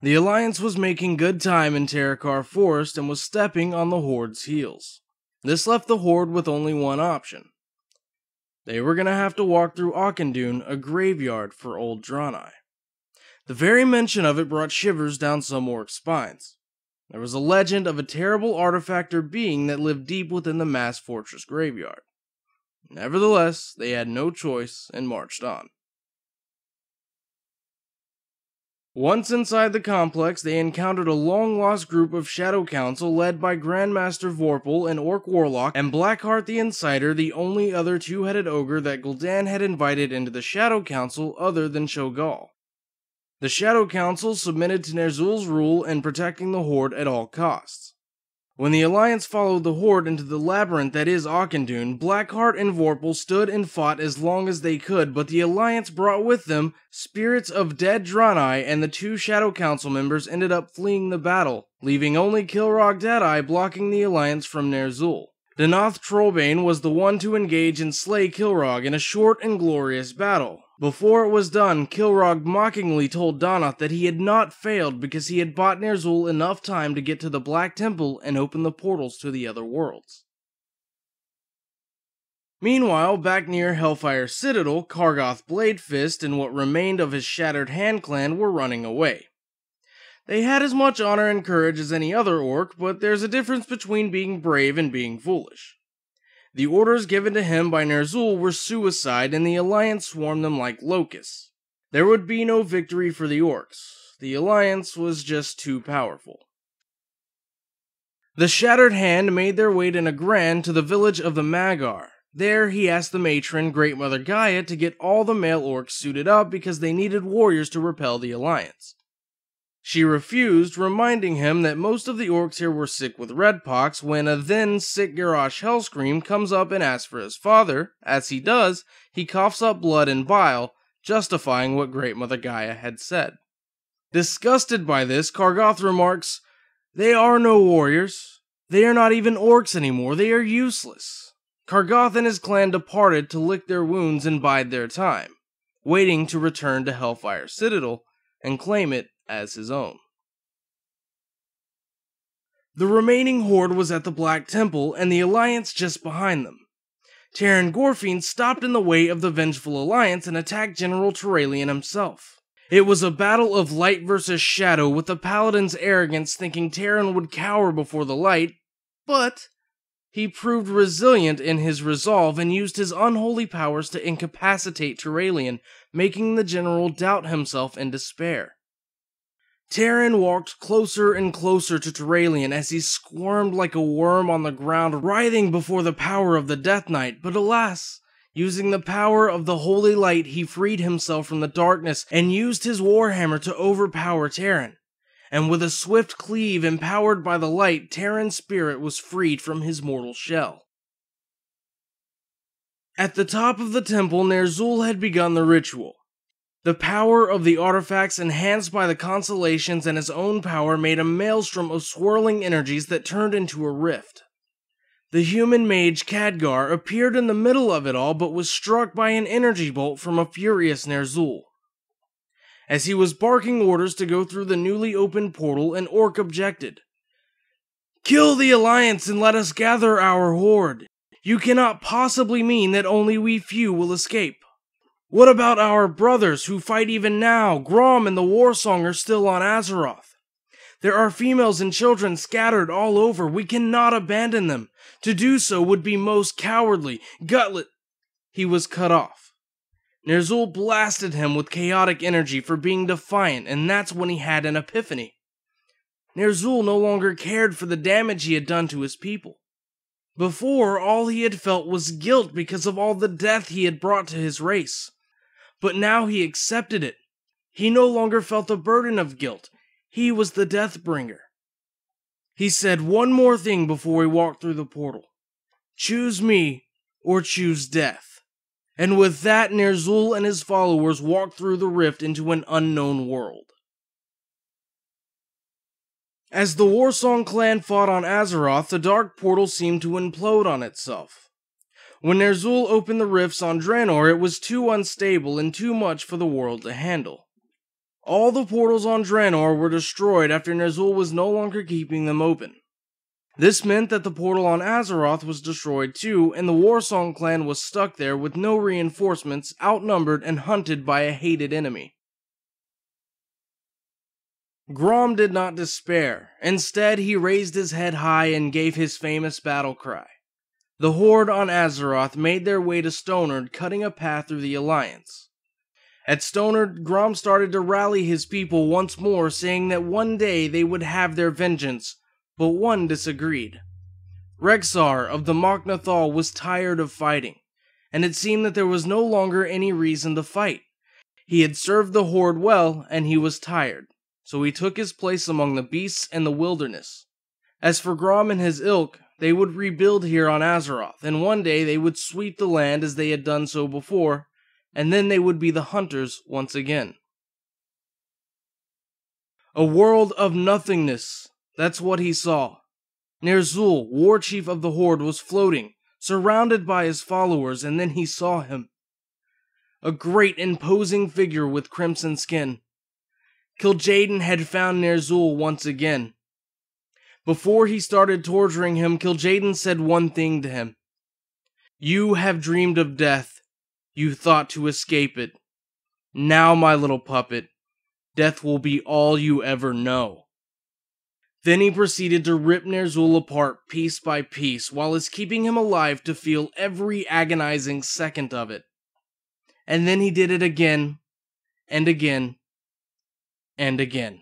The Alliance was making good time in Terakar Forest and was stepping on the Horde's heels. This left the Horde with only one option. They were going to have to walk through Auchindoun, a graveyard for old Draenei. The very mention of it brought shivers down some orcs' spines. There was a legend of a terrible artifact or being that lived deep within the Mass Fortress graveyard. Nevertheless, they had no choice and marched on. Once inside the complex, they encountered a long-lost group of Shadow Council led by Grandmaster Vorpal, an Orc Warlock, and Blackheart the Inciter, the only other two-headed ogre that Gul'dan had invited into the Shadow Council other than Cho'gall. The Shadow Council submitted to Ner'zhul's rule in protecting the Horde at all costs. When the Alliance followed the Horde into the labyrinth that is Auchindoun, Blackheart and Vorpal stood and fought as long as they could, but the Alliance brought with them spirits of dead Draenei, and the two Shadow Council members ended up fleeing the battle, leaving only Kil'jaeden Deadeye blocking the Alliance from Ner'zhul. Danath Trollbane was the one to engage and slay Kil'jaeden in a short and glorious battle. Before it was done, Kil'jaeden mockingly told Danath that he had not failed because he had bought Ner'zhul enough time to get to the Black Temple and open the portals to the other worlds. Meanwhile, back near Hellfire Citadel, Kargath Bladefist and what remained of his Shattered Hand clan were running away. They had as much honor and courage as any other orc, but there's a difference between being brave and being foolish. The orders given to him by Ner'zhul were suicide, and the Alliance swarmed them like locusts. There would be no victory for the orcs. The Alliance was just too powerful. The Shattered Hand made their way to Nagran to the village of the Mag'har. There, he asked the matron, Great Mother Gaia, to get all the male orcs suited up because they needed warriors to repel the Alliance. She refused, reminding him that most of the orcs here were sick with redpox when a then sick Garrosh Hellscream comes up and asks for his father. As he does, he coughs up blood and bile, justifying what Great Mother Gaia had said. Disgusted by this, Kargath remarks, "They are no warriors. They are not even orcs anymore. They are useless." Kargath and his clan departed to lick their wounds and bide their time, waiting to return to Hellfire Citadel and claim it as his own. The remaining Horde was at the Black Temple, and the Alliance just behind them. Terran Gorfien stopped in the way of the Vengeful Alliance and attacked General Turalyon himself. It was a battle of light versus shadow, with the Paladin's arrogance thinking Terran would cower before the light, but he proved resilient in his resolve and used his unholy powers to incapacitate Turalyon, making the general doubt himself in despair. Terran walked closer and closer to Turalyon as he squirmed like a worm on the ground, writhing before the power of the Death Knight, but alas, using the power of the Holy Light, he freed himself from the darkness and used his warhammer to overpower Terran. And with a swift cleave empowered by the light, Terran's spirit was freed from his mortal shell. At the top of the temple, Ner'zhul had begun the ritual. The power of the artifacts, enhanced by the constellations and his own power, made a maelstrom of swirling energies that turned into a rift. The human mage Khadgar appeared in the middle of it all, but was struck by an energy bolt from a furious Ner'zhul. As he was barking orders to go through the newly opened portal, an orc objected. "Kill the Alliance and let us gather our horde. You cannot possibly mean that only we few will escape. What about our brothers who fight even now? Grom and the Warsong are still on Azeroth. There are females and children scattered all over. We cannot abandon them. To do so would be most cowardly, gutless." He was cut off. Ner'zhul blasted him with chaotic energy for being defiant, and that's when he had an epiphany. Ner'zhul no longer cared for the damage he had done to his people. Before, all he had felt was guilt because of all the death he had brought to his race. But now he accepted it. He no longer felt the burden of guilt. He was the Deathbringer. He said one more thing before he walked through the portal. "Choose me, or choose death." And with that, Ner'zhul and his followers walked through the rift into an unknown world. As the Warsong clan fought on Azeroth, the Dark Portal seemed to implode on itself. When Ner'zhul opened the rifts on Draenor, it was too unstable and too much for the world to handle. All the portals on Draenor were destroyed after Ner'zhul was no longer keeping them open. This meant that the portal on Azeroth was destroyed too, and the Warsong clan was stuck there with no reinforcements, outnumbered and hunted by a hated enemy. Grom did not despair. Instead, he raised his head high and gave his famous battle cry. The Horde on Azeroth made their way to Stonard, cutting a path through the Alliance. At Stonard, Grom started to rally his people once more, saying that one day they would have their vengeance, but one disagreed. Rexxar of the Mok'Nathal was tired of fighting, and it seemed that there was no longer any reason to fight. He had served the Horde well, and he was tired, so he took his place among the beasts and the wilderness. As for Grom and his ilk, they would rebuild here on Azeroth, and one day they would sweep the land as they had done so before, and then they would be the hunters once again. A world of nothingness, that's what he saw. Ner'zhul, war chief of the Horde, was floating, surrounded by his followers, and then he saw him. A great imposing figure with crimson skin. Kil'jaeden had found Ner'zhul once again. Before he started torturing him, Kil'jaeden said one thing to him. "You have dreamed of death. You thought to escape it. Now, my little puppet, death will be all you ever know." Then he proceeded to rip Ner'zhul apart piece by piece, while it's keeping him alive to feel every agonizing second of it. And then he did it again, and again, and again.